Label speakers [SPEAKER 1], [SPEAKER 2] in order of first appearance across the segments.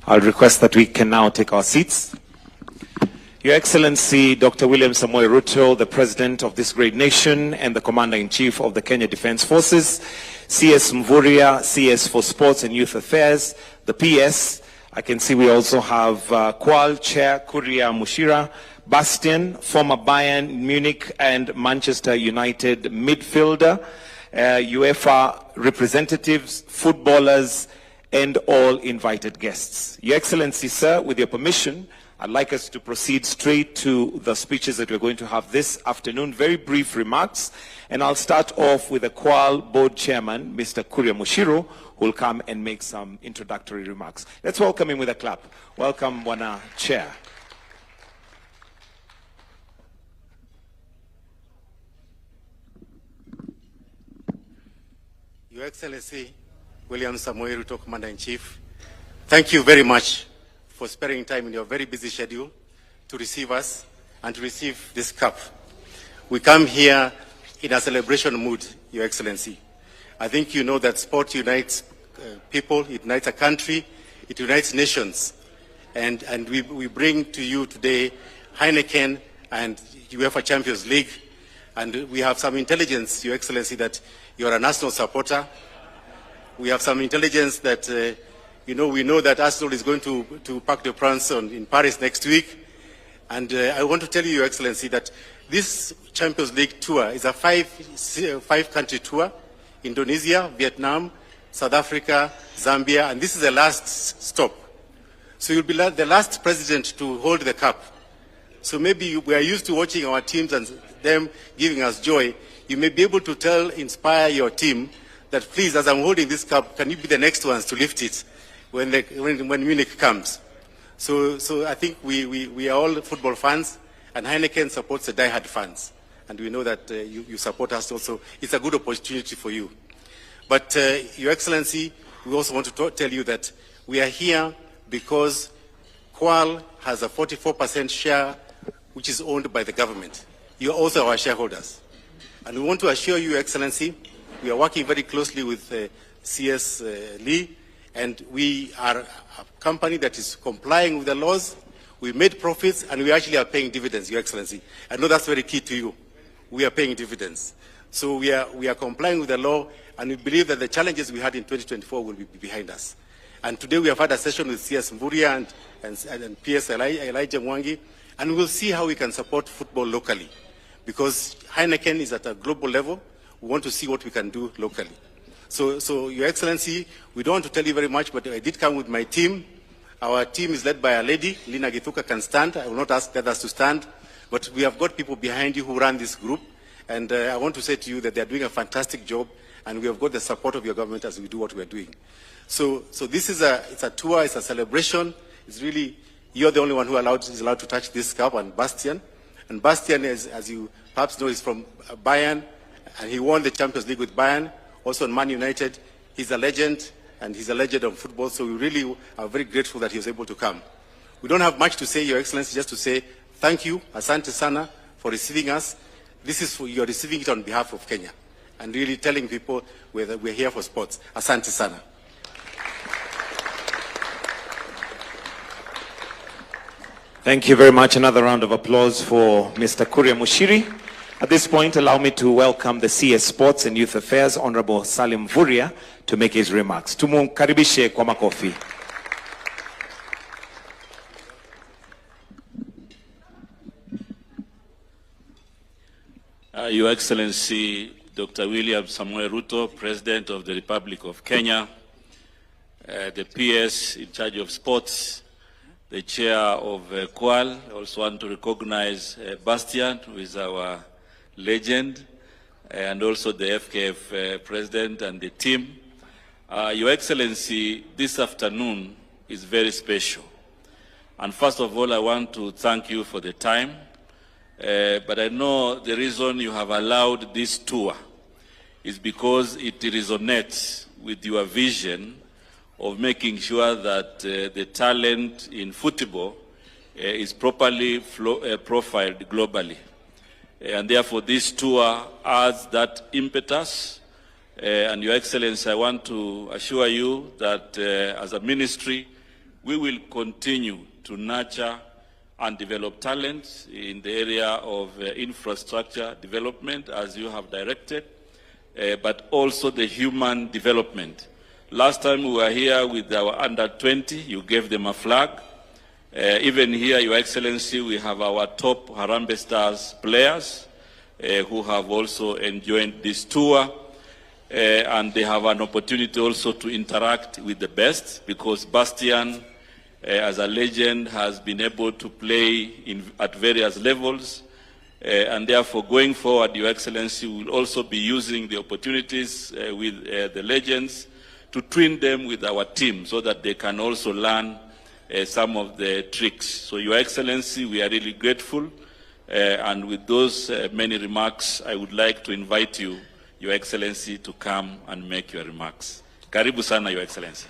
[SPEAKER 1] I'll request that we can now take our seats. Your Excellency, Dr. William Samoei Ruto, the President of this great nation and the Commander-in-Chief of the Kenya Defence Forces, CS Mvurya, CS for Sports and Youth Affairs, the PS. I can see we also have Qual Chair Kuria Mushira, Bastian, former Bayern, Munich and Manchester United midfielder, Uefa representatives, footballers, and all invited guests. Your Excellency, sir, with your permission, I'd like us to proceed straight to the speeches that we're going to have this afternoon. Very brief remarks, and I'll start off with the Qual Board Chairman, Mr. Kuria Mushiro, who will come and make some introductory remarks. Let's welcome him with a clap. Welcome, Bwana Chair.
[SPEAKER 2] Your Excellency, William Samoei Ruto, Commander-in-Chief, thank you very much for sparing time in your very busy schedule to receive us and to receive this cup. We come here in a celebration mood, Your Excellency. I think you know that sport unites people, it unites a country, it unites nations. And we bring to you today Heineken and Uefa Champions League. And we have some intelligence, Your Excellency, that you are an Arsenal supporter. We have some intelligence that, we know that Arsenal is going to Parc des Princes in Paris next week. And I want to tell you, Your Excellency, that this Champions League tour is a five-country tour: Indonesia, Vietnam, South Africa, Zambia, and this is the last stop. So you'll be the last president to hold the cup. So maybe we are used to watching our teams and them giving us joy. You may be able to inspire your team that, please, as I'm holding this cup, can you be the next ones to lift it when Munich comes? So I think we are all football fans, and Heineken supports the die-hard fans. And we know that you support us also. It's a good opportunity for you. But, Your Excellency, we also want to tell you that we are here because Qual has a 44% share, which is owned by the government. You are also our shareholders. And we want to assure you, Your Excellency, we are working very closely with CS Lee, and we are a company that is complying with the laws. We made profits, and we actually are paying dividends, Your Excellency. I know that's very key to you. We are paying dividends. So we are complying with the law, and we believe that the challenges we had in 2024 will be behind us. And today we have had a session with CS Mvurya and PS Elijah Mwangi, and we'll see how we can support football locally. Because Heineken is at a global level, we want to see what we can do locally. So Your Excellency, we don't want to tell you very much, but I did come with my team. Our team is led by a lady. Lina Githuka can stand. I will not ask the others to stand. But we have got people behind you who run this group. And I want to say to you that they are doing a fantastic job, and we have got the support of your government as we do what we are doing. So this is it's a tour, it's a celebration. It's really, you're the only one who is allowed to touch this cup, and Bastian. And Bastian, as you perhaps know, is from Bayern, and he won the Champions League with Bayern, also in Man United. He's a legend, and he's a legend of football, so we really are very grateful that he was able to come. We don't have much to say, Your Excellency, just to say thank you, Asante Sana, for receiving us. You're receiving it on behalf of Kenya, and really telling people we're here for sports. Asante Sana.
[SPEAKER 1] Thank you very much. Another round of applause for Mr. Kuria Mushiri. At this point, allow me to welcome the CS Sports and Youth Affairs, Honorable Salim Mvurya, to make his remarks. Tumukaribishe kwa makofi.
[SPEAKER 3] Your Excellency, Dr. William Samoei Ruto, President of the Republic of Kenya, the PS in charge of sports, the chair of Qual. I also want to recognize Bastian, who is our legend, and also the FKF president and the team. Your Excellency, this afternoon is very special. And first of all, I want to thank you for the time. But I know the reason you have allowed this tour is because it resonates with your vision of making sure that the talent in football is properly profiled globally. And therefore this tour adds that impetus. And Your Excellency, I want to assure you that as a ministry, we will continue to nurture and develop talent in the area of infrastructure development, as you have directed, but also the human development. Last time we were here with our under-20, you gave them a flag. Even here, Your Excellency, we have our top Harambee Stars players who have also enjoyed this tour. And they have an opportunity also to interact with the best, because Bastian, as a legend, has been able to play at various levels. And therefore, going forward, Your Excellency will also be using the opportunities with the legends to train them with our team so that they can also learn some of the tricks. So, Your Excellency, we are really grateful. And with those many remarks, I would like to invite you, Your Excellency, to come and make your remarks. Karibu sana, Your Excellency.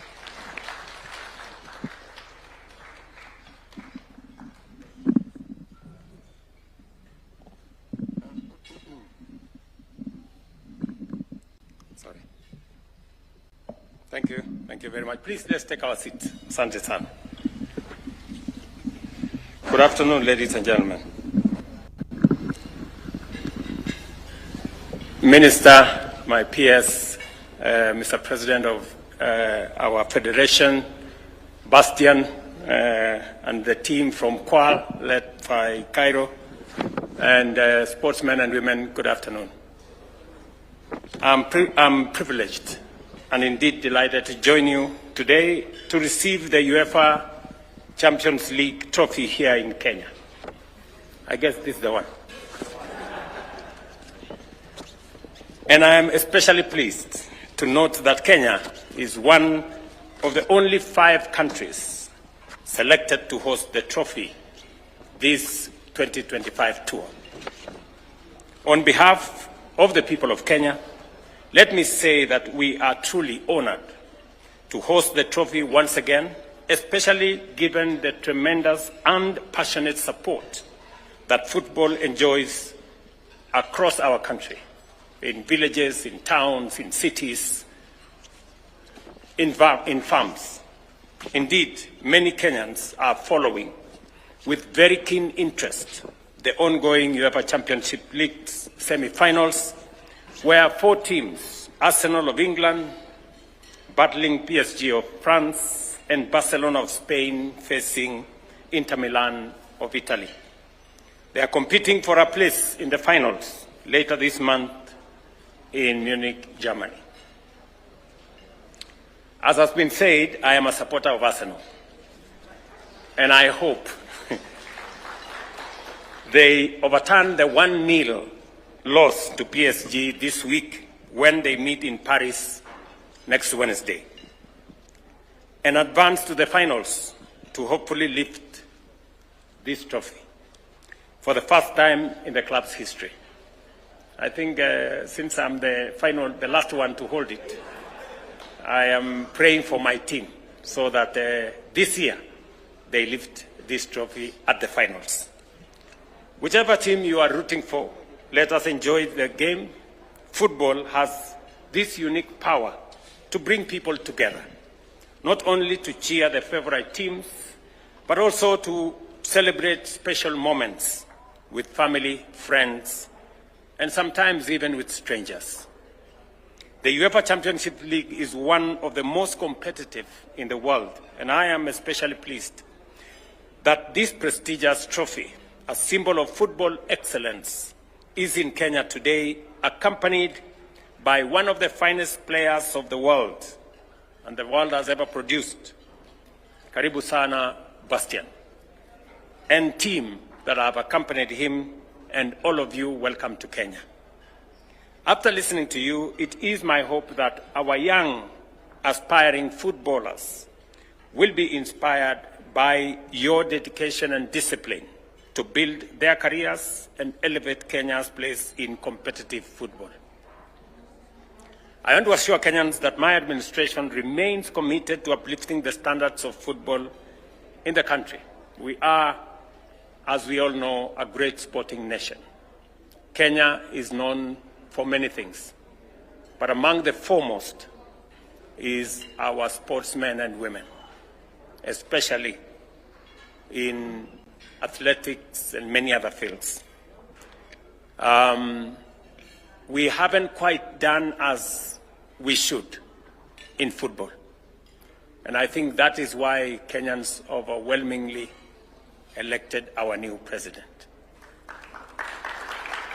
[SPEAKER 4] Sorry. Thank you. Thank you very much. Please, let's take our seats. Asante sana. Good afternoon, ladies and gentlemen. Minister, my peers, Mr. President of our federation, Bastian, and the team from Qual, led by Cairo, and sportsmen and women, good afternoon. I'm privileged and indeed delighted to join you today to receive the Uefa Champions League trophy here in Kenya. I guess this is the one. And I am especially pleased to note that Kenya is one of the only 5 countries selected to host the trophy this 2025 tour. On behalf of the people of Kenya, let me say that we are truly honored to host the trophy once again, especially given the tremendous and passionate support that football enjoys across our country, in villages, in towns, in cities, in farms. Indeed, many Kenyans are following with very keen interest the ongoing Uefa Championship League semi-finals, where 4 teams, Arsenal of England, battling PSG of France, and Barcelona of Spain facing Inter Milan of Italy. They are competing for a place in the finals later this month in Munich, Germany. As has been said, I am a supporter of Arsenal, and I hope they overturn the 1-0 loss to PSG this week when they meet in Paris next Wednesday, and advance to the finals to hopefully lift this trophy for the first time in the club's history. I think since I'm the last one to hold it, I am praying for my team so that this year they lift this trophy at the finals. Whichever team you are rooting for, let us enjoy the game. Football has this unique power to bring people together, not only to cheer the favorite teams, but also to celebrate special moments with family, friends, and sometimes even with strangers. The UEFA Championship League is one of the most competitive in the world, and I am especially pleased that this prestigious trophy, a symbol of football excellence, is in Kenya today, accompanied by one of the finest players of the world, and the world has ever produced, Karibu sana, Bastian, and team that have accompanied him, and all of you, welcome to Kenya. After listening to you, it is my hope that our young, aspiring footballers will be inspired by your dedication and discipline to build their careers and elevate Kenya's place in competitive football. I want to assure Kenyans that my administration remains committed to uplifting the standards of football in the country. We are, as we all know, a great sporting nation. Kenya is known for many things, but among the foremost is our sportsmen and women. especially in athletics and many other fields. We haven't quite done as we should in football. And I think that is why Kenyans overwhelmingly elected our new president.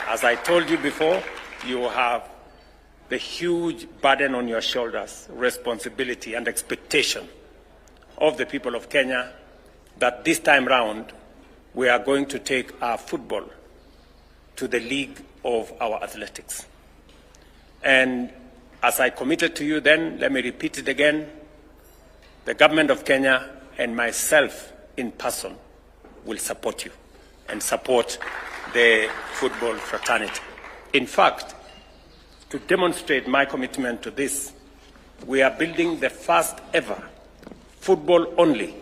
[SPEAKER 4] As I told you before, you have the huge burden on your shoulders, responsibility and expectation of the people of Kenya that this time round we are going to take our football to the league of our athletics. And as I committed to you then, let me repeat it again, the government of Kenya and myself in person will support you and support the football fraternity. In fact, to demonstrate my commitment to this, we are building the first ever football-only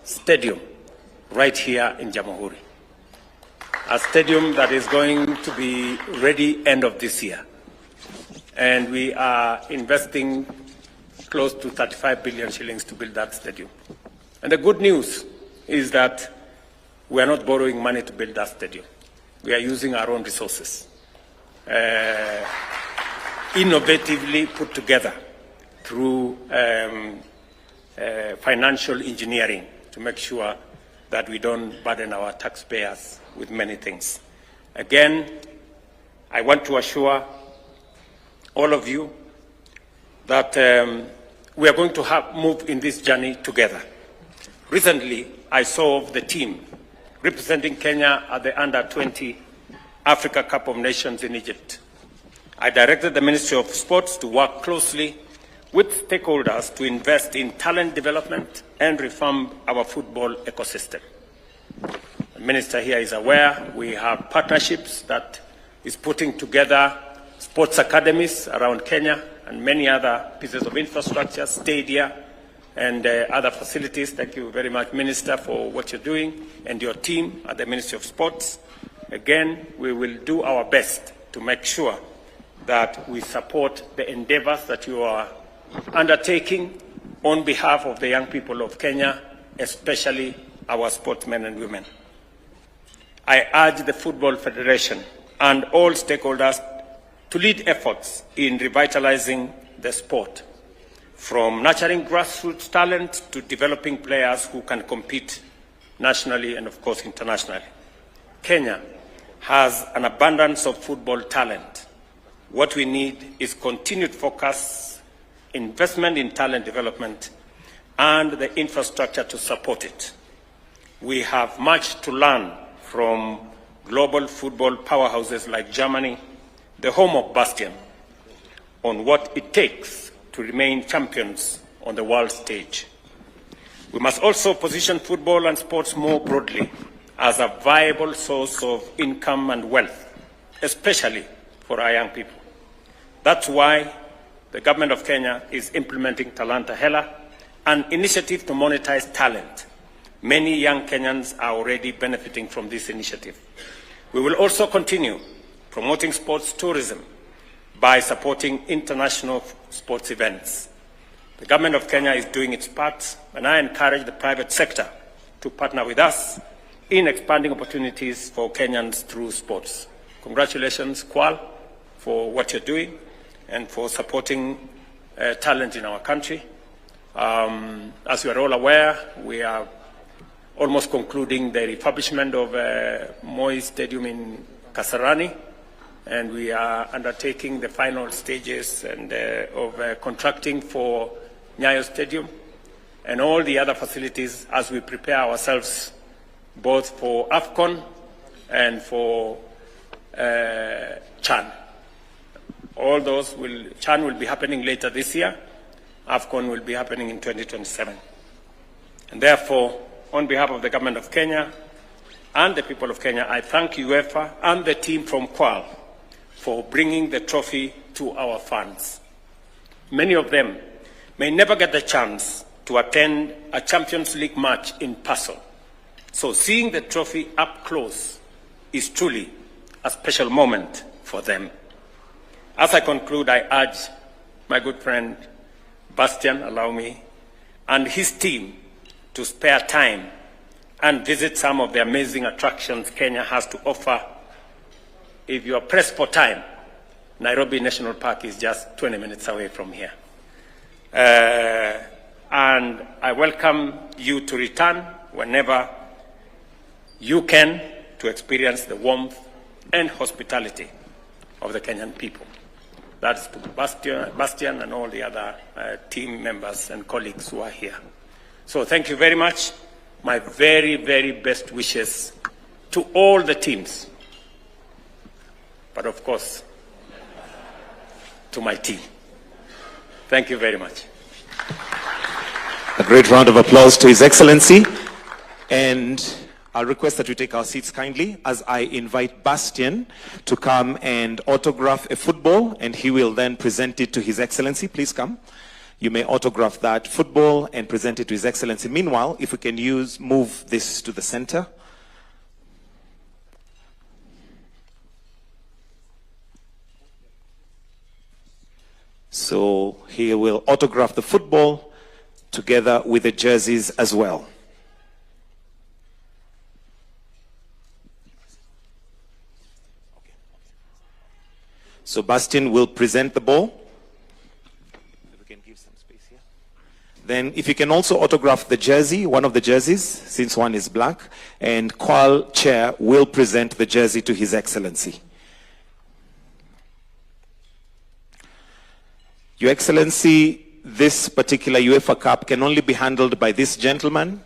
[SPEAKER 4] stadium right here in Jamhuri. A stadium that is going to be ready end of this year. And we are investing close to 35 billion shillings to build that stadium. And the good news is that we are not borrowing money to build that stadium. We are using our own resources, innovatively put together through financial engineering to make sure that we don't burden our taxpayers with many things. Again, I want to assure all of you that we are going to move in this journey together. Recently, I saw the team representing Kenya at the Under-20 Africa Cup of Nations in Egypt. I directed the Ministry of Sports to work closely with stakeholders to invest in talent development and reform our football ecosystem. The Minister here is aware we have partnerships that is putting together sports academies around Kenya and many other pieces of infrastructure, stadia, and other facilities. Thank you very much, Minister, for what you're doing and your team at the Ministry of Sports. Again, we will do our best to make sure that we support the endeavors that you are undertaking on behalf of the young people of Kenya, especially our sportsmen and women. I urge the Football Federation and all stakeholders to lead efforts in revitalizing the sport, from nurturing grassroots talent to developing players who can compete nationally and, of course, internationally. Kenya has an abundance of football talent. What we need is continued focus, investment in talent development, and the infrastructure to support it. We have much to learn from global football powerhouses like Germany, the home of Bastion, on what it takes to remain champions on the world stage. We must also position football and sports more broadly as a viable source of income and wealth, especially for our young people. That's why the government of Kenya is implementing Talanta Hela, an initiative to monetize talent. Many young Kenyans are already benefiting from this initiative. We will also continue promoting sports tourism by supporting international sports events. The government of Kenya is doing its part, and I encourage the private sector to partner with us in expanding opportunities for Kenyans through sports. Congratulations, Qual, for what you're doing and for supporting talent in our country. As you are all aware, we are almost concluding the refurbishment of Moi Stadium in Kasarani, and we are undertaking the final stages of contracting for Nyayo Stadium and all the other facilities as we prepare ourselves both for AFCON and for CHAN. All those CHAN will be happening later this year. AFCON will be happening in 2027. And therefore, on behalf of the government of Kenya and the people of Kenya, I thank Uefa and the team from Qual for bringing the trophy to our fans. Many of them may never get the chance to attend a Champions League match in person. So seeing the trophy up close is truly a special moment for them. As I conclude, I urge my good friend Bastian, allow me, and his team to spare time and visit some of the amazing attractions Kenya has to offer. If you are pressed for time, Nairobi National Park is just 20 minutes away from here. And I welcome you to return whenever you can to experience the warmth and hospitality of the Kenyan people. That's to Bastian and all the other team members and colleagues who are here. So thank you very much. My very, very best wishes to all the teams. But of course, to my team. Thank you very much.
[SPEAKER 1] A great round of applause to His Excellency. And I'll request that we take our seats kindly as I invite Bastian to come and autograph a football, and he will then present it to His Excellency. Please come. You may autograph that football and present it to His Excellency. Meanwhile, if we can move this to the center. So he will autograph the football together with the jerseys as well. So Bastian will present the ball. If we can give some space here. Then if you can also autograph the jersey, one of the jerseys, since one is black, and Qual Chair will present the jersey to His Excellency. Your Excellency, this particular UEFA Cup can only be handled by this gentleman,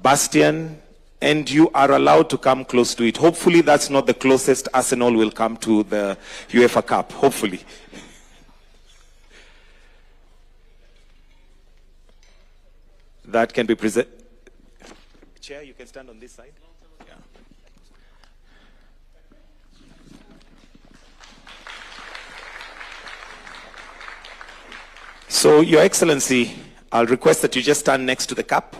[SPEAKER 1] Bastian, and you are allowed to come close to it. Hopefully that's not the closest Arsenal will come to the UEFA Cup, hopefully. That can be presented. Chair, you can stand on this side. Yeah. So, Your Excellency, I'll request that you just stand next to the cup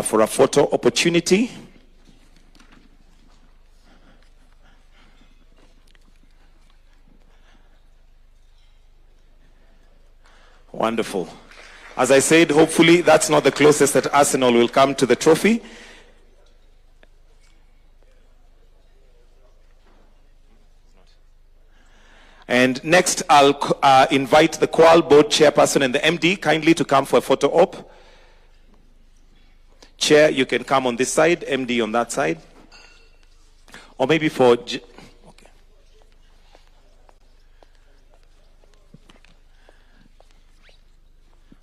[SPEAKER 1] for a photo opportunity. Wonderful. As I said, hopefully that's not the closest that Arsenal will come to the trophy. And next, I'll invite the Qual board chairperson and the MD kindly to come for a photo op. Chair, you can come on this side, MD on that side. Or maybe for... Okay.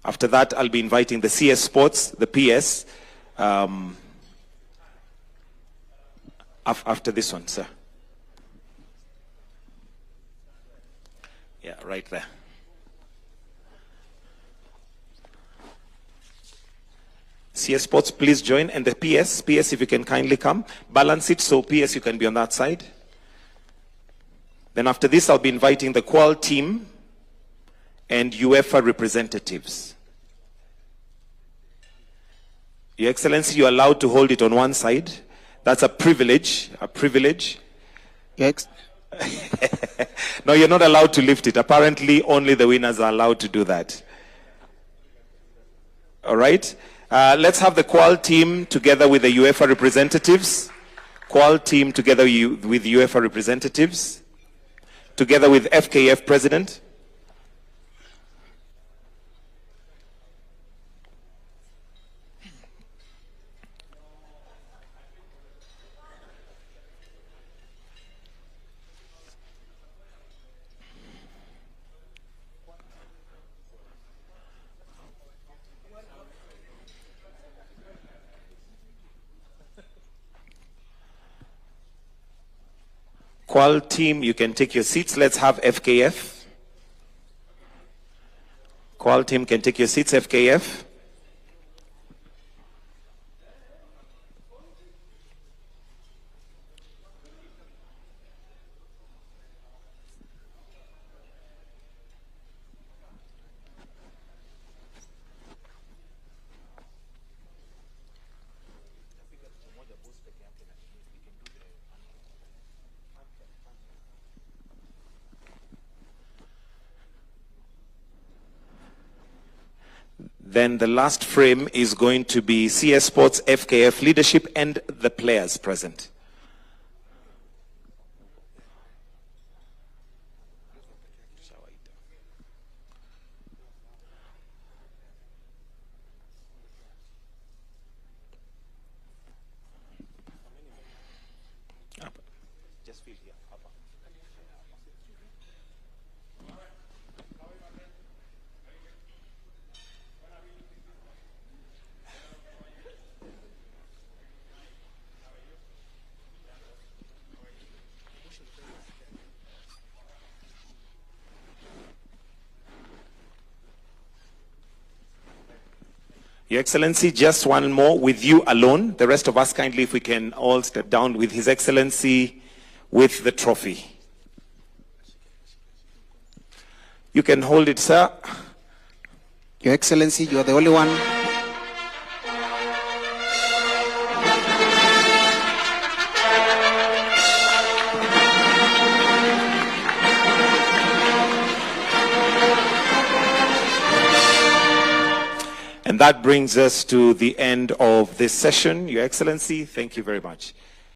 [SPEAKER 1] After that, I'll be inviting the CS Sports, the PS. After this one, sir. Yeah, right there. CS Sports, please join. And the PS, if you can kindly come. Balance it, so PS, you can be on that side. Then after this, I'll be inviting the Qual team and Uefa representatives. Your Excellency, you're allowed to hold it on one side. That's a privilege,
[SPEAKER 5] Yes.
[SPEAKER 1] No, you're not allowed to lift it. Apparently, only the winners are allowed to do that. All right. Let's have the Qual team together with the UEFA representatives. Qual team together with UEFA representatives. Together with FKF president. Qual team, you can take your seats. Let's have FKF. Qual team can take your seats, FKF. Then the last frame is going to be CS Sports FKF leadership and the players present. Your Excellency, just one more with you alone. The rest of us, kindly, if we can all step down with His Excellency with the trophy. You can hold it, sir.
[SPEAKER 5] Your Excellency, you are the only one.
[SPEAKER 1] And that brings us to the end of this session. Your Excellency, thank you very much.